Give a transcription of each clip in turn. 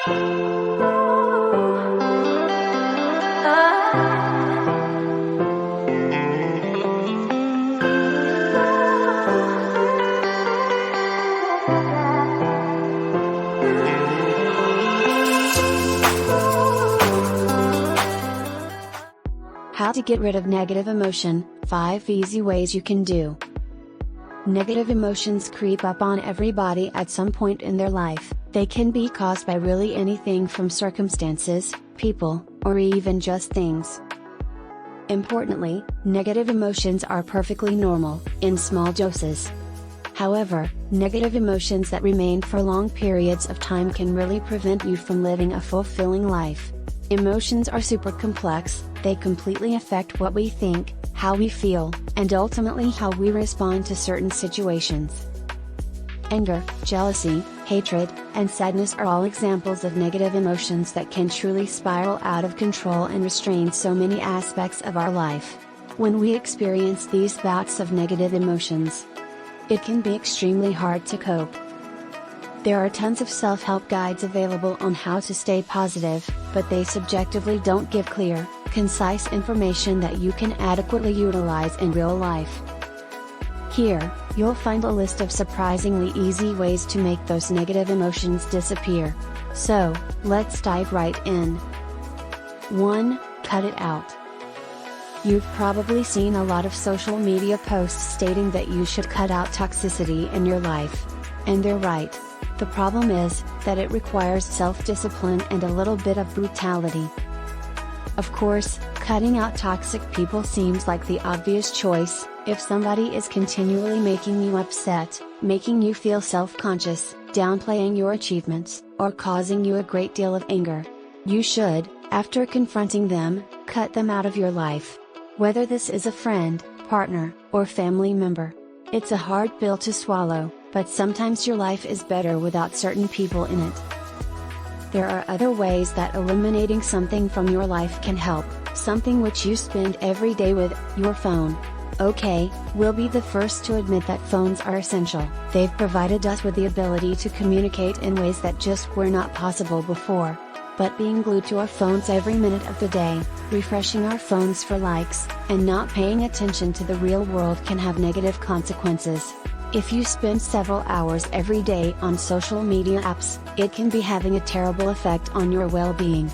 How to get rid of negative emotion, 5 easy ways you can do. Negative emotions creep up on everybody at some point in their life. They can be caused by really anything from circumstances, people, or even just things. Importantly, negative emotions are perfectly normal, in small doses. However, negative emotions that remain for long periods of time can really prevent you from living a fulfilling life. Emotions are super complex, they completely affect what we think, how we feel, and ultimately how we respond to certain situations. Anger, jealousy, hatred, and sadness are all examples of negative emotions that can truly spiral out of control and restrain so many aspects of our life. When we experience these bouts of negative emotions, it can be extremely hard to cope. There are tons of self-help guides available on how to stay positive, but they subjectively don't give clear, concise information that you can adequately utilize in real life. Here, you'll find a list of surprisingly easy ways to make those negative emotions disappear. So, let's dive right in. 1. Cut it out. You've probably seen a lot of social media posts stating that you should cut out toxicity in your life. And they're right. The problem is that it requires self-discipline and a little bit of brutality. Of course, cutting out toxic people seems like the obvious choice. If somebody is continually making you upset, making you feel self-conscious, downplaying your achievements, or causing you a great deal of anger, you should, after confronting them, cut them out of your life. Whether this is a friend, partner, or family member. It's a hard pill to swallow, but sometimes your life is better without certain people in it. There are other ways that eliminating something from your life can help, something which you spend every day with, your phone. Okay, we'll be the first to admit that phones are essential. They've provided us with the ability to communicate in ways that just were not possible before. But being glued to our phones every minute of the day, refreshing our phones for likes, and not paying attention to the real world can have negative consequences. If you spend several hours every day on social media apps, it can be having a terrible effect on your well-being.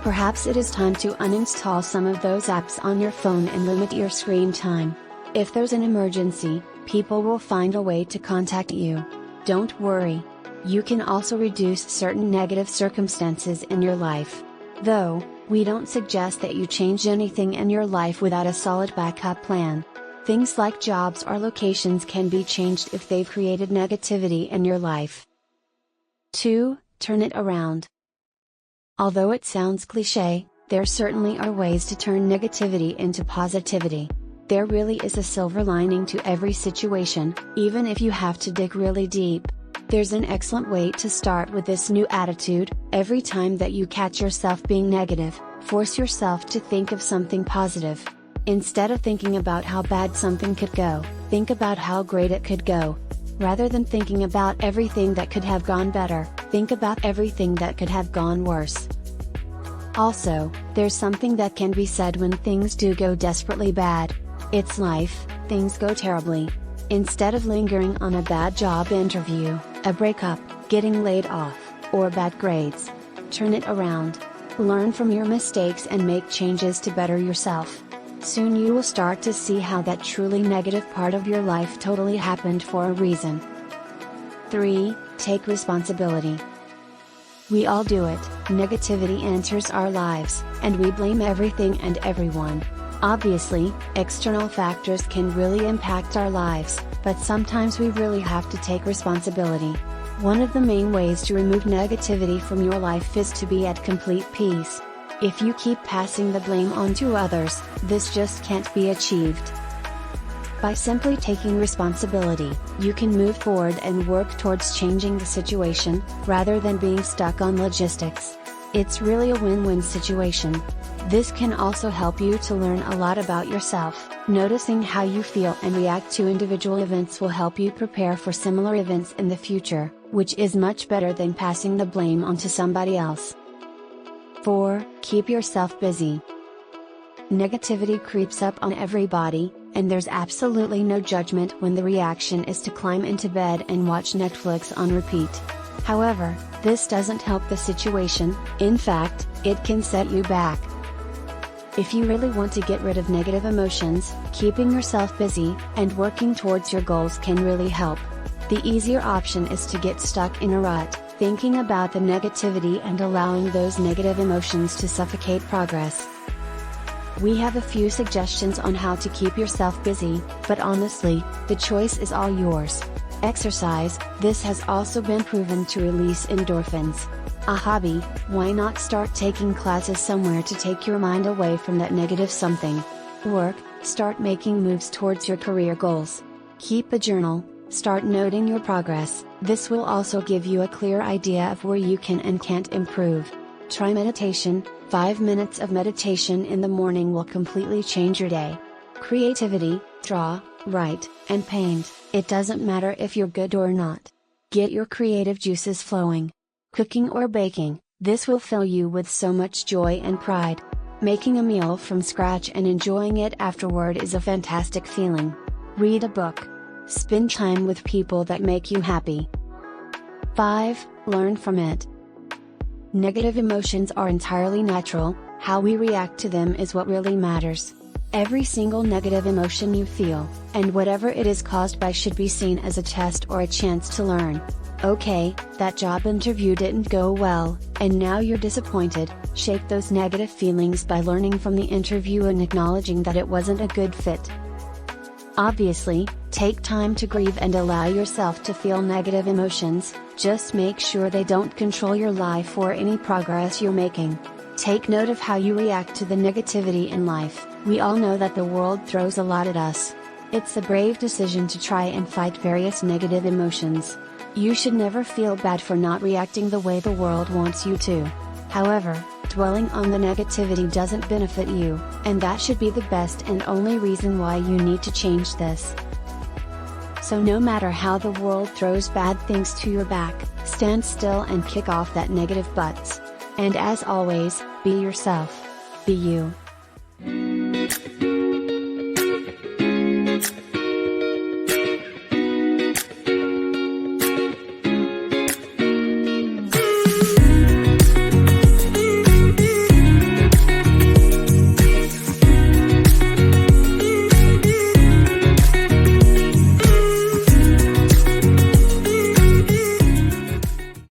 Perhaps it is time to uninstall some of those apps on your phone and limit your screen time. If there's an emergency, people will find a way to contact you. Don't worry. You can also reduce certain negative circumstances in your life. Though, we don't suggest that you change anything in your life without a solid backup plan. Things like jobs or locations can be changed if they've created negativity in your life. 2. Turn it around. Although it sounds cliché, there certainly are ways to turn negativity into positivity. There really is a silver lining to every situation, even if you have to dig really deep. There's an excellent way to start with this new attitude. Every time that you catch yourself being negative, force yourself to think of something positive. Instead of thinking about how bad something could go, think about how great it could go. Rather than thinking about everything that could have gone better, think about everything that could have gone worse. Also, there's something that can be said when things do go desperately bad. It's life, things go terribly. Instead of lingering on a bad job interview, a breakup, getting laid off, or bad grades, turn it around. Learn from your mistakes and make changes to better yourself. Soon you will start to see how that truly negative part of your life totally happened for a reason. 3. Take responsibility. We all do it. Negativity enters our lives, and we blame everything and everyone. Obviously, external factors can really impact our lives, but sometimes we really have to take responsibility. One of the main ways to remove negativity from your life is to be at complete peace. If you keep passing the blame on to others, this just can't be achieved. By simply taking responsibility, you can move forward and work towards changing the situation, rather than being stuck on logistics. It's really a win-win situation. This can also help you to learn a lot about yourself. Noticing how you feel and react to individual events will help you prepare for similar events in the future, which is much better than passing the blame onto somebody else. 4. Keep yourself busy. Negativity creeps up on everybody, and there's absolutely no judgment when the reaction is to climb into bed and watch Netflix on repeat. However, this doesn't help the situation. In fact, it can set you back. If you really want to get rid of negative emotions, keeping yourself busy and working towards your goals can really help. The easier option is to get stuck in a rut, thinking about the negativity and allowing those negative emotions to suffocate progress. We have a few suggestions on how to keep yourself busy, but honestly, the choice is all yours. Exercise. This has also been proven to release endorphins. A hobby. Why not start taking classes somewhere to take your mind away from that negative something? Work. Start making moves towards your career goals. Keep a journal. Start noting your progress. This will also give you a clear idea of where you can and can't improve. Try meditation. 5 minutes of meditation in the morning will completely change your day. Creativity. Draw, write, and paint. It doesn't matter if you're good or not. Get your creative juices flowing. Cooking or baking. This will fill you with so much joy and pride. Making a meal from scratch and enjoying it afterward is a fantastic feeling. Read a book. Spend time with people that make you happy. 5. Learn from it. Negative emotions are entirely natural. How we react to them is what really matters. Every single negative emotion you feel, and whatever it is caused by, should be seen as a test or a chance to learn. Okay, that job interview didn't go well, and now you're disappointed. Shake those negative feelings by learning from the interview and acknowledging that it wasn't a good fit. Obviously, take time to grieve and allow yourself to feel negative emotions. Just make sure they don't control your life or any progress you're making. Take note of how you react to the negativity in life. We all know that the world throws a lot at us. It's a brave decision to try and fight various negative emotions. You should never feel bad for not reacting the way the world wants you to. However, dwelling on the negativity doesn't benefit you, and that should be the best and only reason why you need to change this. So no matter how the world throws bad things to your back, stand still and kick off that negative butts. And as always, be yourself. Be you.